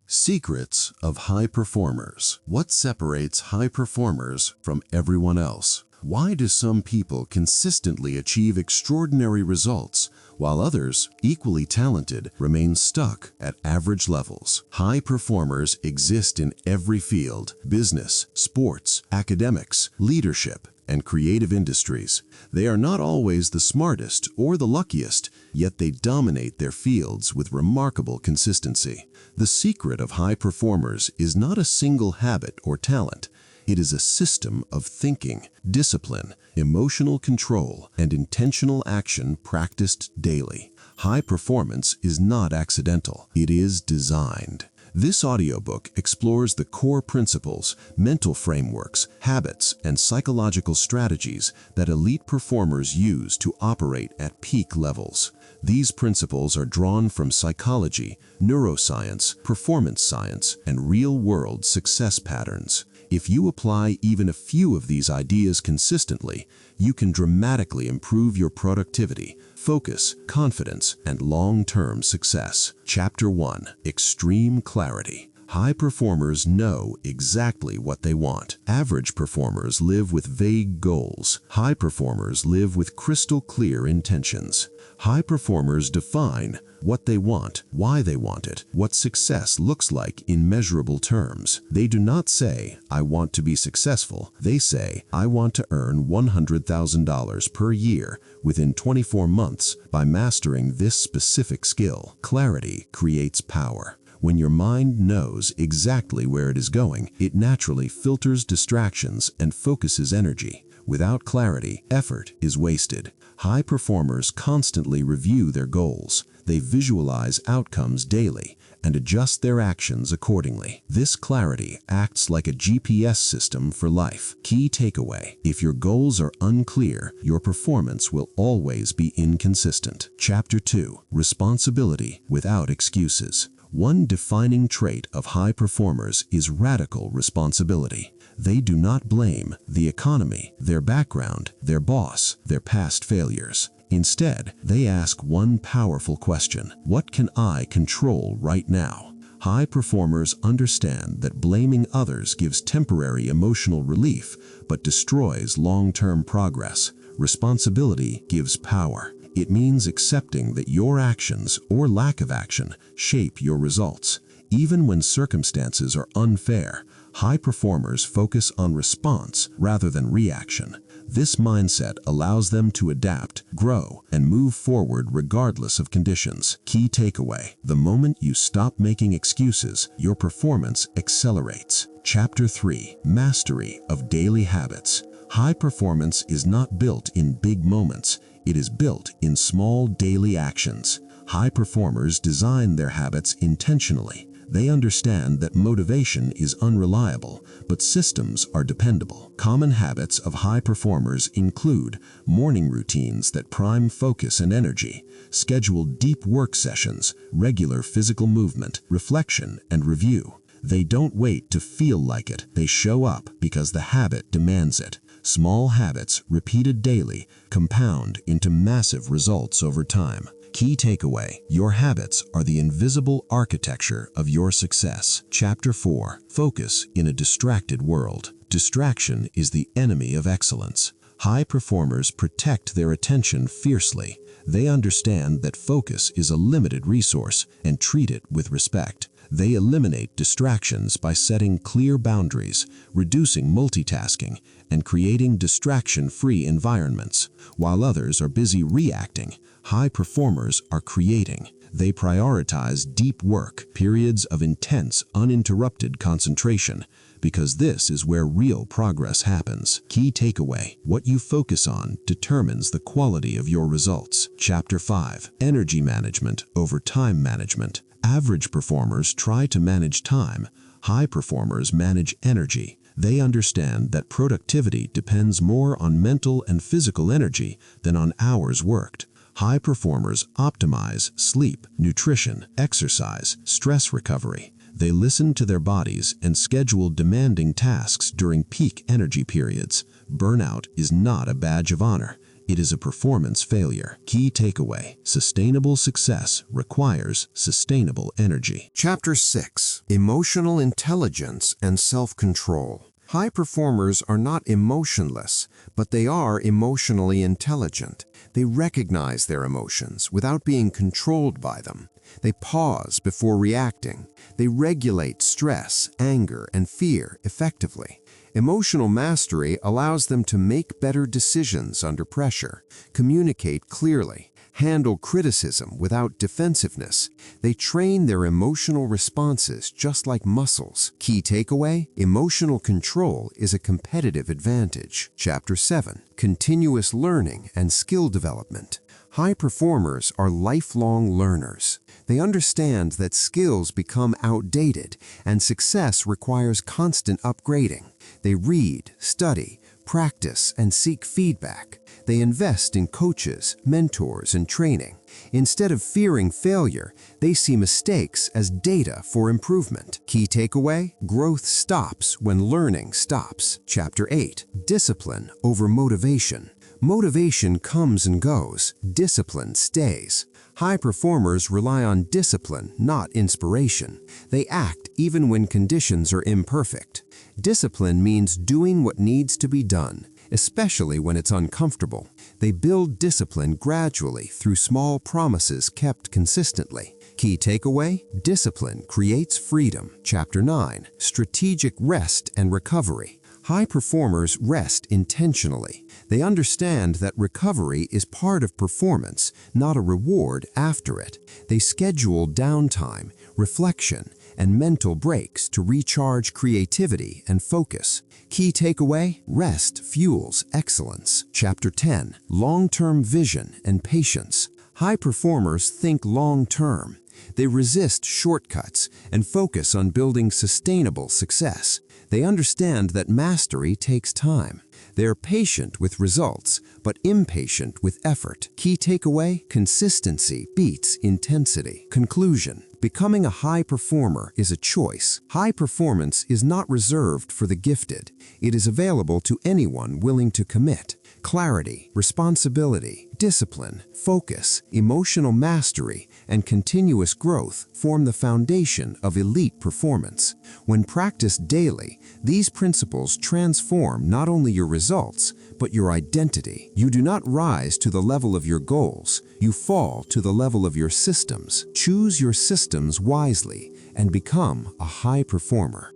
Secrets of high performers. What separates high performers from everyone else? Why do some people consistently achieve extraordinary results, while others, equally talented, remain stuck at average levels? High performers exist in every field: business, sports, academics, leadership, and creative industries. They are not always the smartest or the luckiest, yet they dominate their fields with remarkable consistency. The secret of high performers is not a single habit or talent. It is a system of thinking, discipline, emotional control, and intentional action practiced daily. High performance is not accidental. It is designed. This audiobook explores the core principles, mental frameworks, habits, and psychological strategies that elite performers use to operate at peak levels. These principles are drawn from psychology, neuroscience, performance science, and real-world success patterns. If you apply even a few of these ideas consistently, you can dramatically improve your productivity, focus, confidence, and long-term success. Chapter 1. Extreme Clarity. High performers know exactly what they want. Average performers live with vague goals. High performers live with crystal clear intentions. High performers define what they want, why they want it, what success looks like in measurable terms. They do not say, "I want to be successful." They say, "I want to earn $100,000 per year within 24 months by mastering this specific skill." Clarity creates power. When your mind knows exactly where it is going, it naturally filters distractions and focuses energy. Without clarity, effort is wasted. High performers constantly review their goals. They visualize outcomes daily and adjust their actions accordingly. This clarity acts like a GPS system for life. Key takeaway: if your goals are unclear, your performance will always be inconsistent. Chapter 2. Responsibility without excuses. One defining trait of high performers is radical responsibility. They do not blame the economy, their background, their boss, their past failures. Instead, they ask one powerful question: what can I control right now? High performers understand that blaming others gives temporary emotional relief, but destroys long-term progress. Responsibility gives power. It means accepting that your actions or lack of action shape your results. Even when circumstances are unfair, high performers focus on response rather than reaction. This mindset allows them to adapt, grow, and move forward regardless of conditions. Key takeaway: the moment you stop making excuses, your performance accelerates. Chapter 3. Mastery of daily habits. High performance is not built in big moments. It is built in small daily actions. High performers design their habits intentionally. They understand that motivation is unreliable, but systems are dependable. Common habits of high performers include morning routines that prime focus and energy, scheduled deep work sessions, regular physical movement, reflection, and review. They don't wait to feel like it. They show up because the habit demands it. Small habits, repeated daily, compound into massive results over time. Key takeaway: your habits are the invisible architecture of your success. Chapter 4. Focus in a distracted world. Distraction is the enemy of excellence. High performers protect their attention fiercely. They understand that focus is a limited resource and treat it with respect. They eliminate distractions by setting clear boundaries, reducing multitasking, and creating distraction-free environments. While others are busy reacting, high performers are creating. They prioritize deep work, periods of intense, uninterrupted concentration, because this is where real progress happens. Key takeaway: what you focus on determines the quality of your results. Chapter 5. Energy management over time management. Average performers try to manage time. High performers manage energy. They understand that productivity depends more on mental and physical energy than on hours worked. High performers optimize sleep, nutrition, exercise, stress recovery. They listen to their bodies and schedule demanding tasks during peak energy periods. Burnout is not a badge of honor. it is a performance failure. Key takeaway: sustainable success requires sustainable energy. Chapter 6: Emotional Intelligence and Self-Control. High performers are not emotionless, but they are emotionally intelligent. They recognize their emotions without being controlled by them. They pause before reacting. They regulate stress, anger, and fear effectively. Emotional mastery allows them to make better decisions under pressure, communicate clearly, handle criticism without defensiveness. They train their emotional responses just like muscles. Key takeaway: emotional control is a competitive advantage. Chapter 7: Continuous Learning and Skill Development. High performers are lifelong learners. They understand that skills become outdated and success requires constant upgrading. They read, study, practice, and seek feedback. They invest in coaches, mentors, and training. Instead of fearing failure, they see mistakes as data for improvement. Key takeaway: growth stops when learning stops. Chapter 8: Discipline over motivation. Motivation comes and goes. Discipline stays. High performers rely on discipline, not inspiration. They act even when conditions are imperfect. Discipline means doing what needs to be done, especially when it's uncomfortable. They build discipline gradually through small promises kept consistently. Key takeaway: discipline creates freedom. Chapter 9: Strategic Rest and Recovery. High performers rest intentionally. They understand that recovery is part of performance, not a reward after it. They schedule downtime, reflection, and mental breaks to recharge creativity and focus. Key takeaway: rest fuels excellence. Chapter 10: Long-term Vision and Patience. High performers think long-term. They resist shortcuts and focus on building sustainable success. They understand that mastery takes time. They are patient with results, but impatient with effort. Key takeaway: consistency beats intensity. Conclusion: becoming a high performer is a choice. High performance is not reserved for the gifted. It is available to anyone willing to commit. Clarity, responsibility, discipline, focus, emotional mastery, and continuous growth form the foundation of elite performance. When practiced daily, these principles transform not only your results, but your identity. You do not rise to the level of your goals. You fall to the level of your systems. Choose your systems wisely and become a high performer.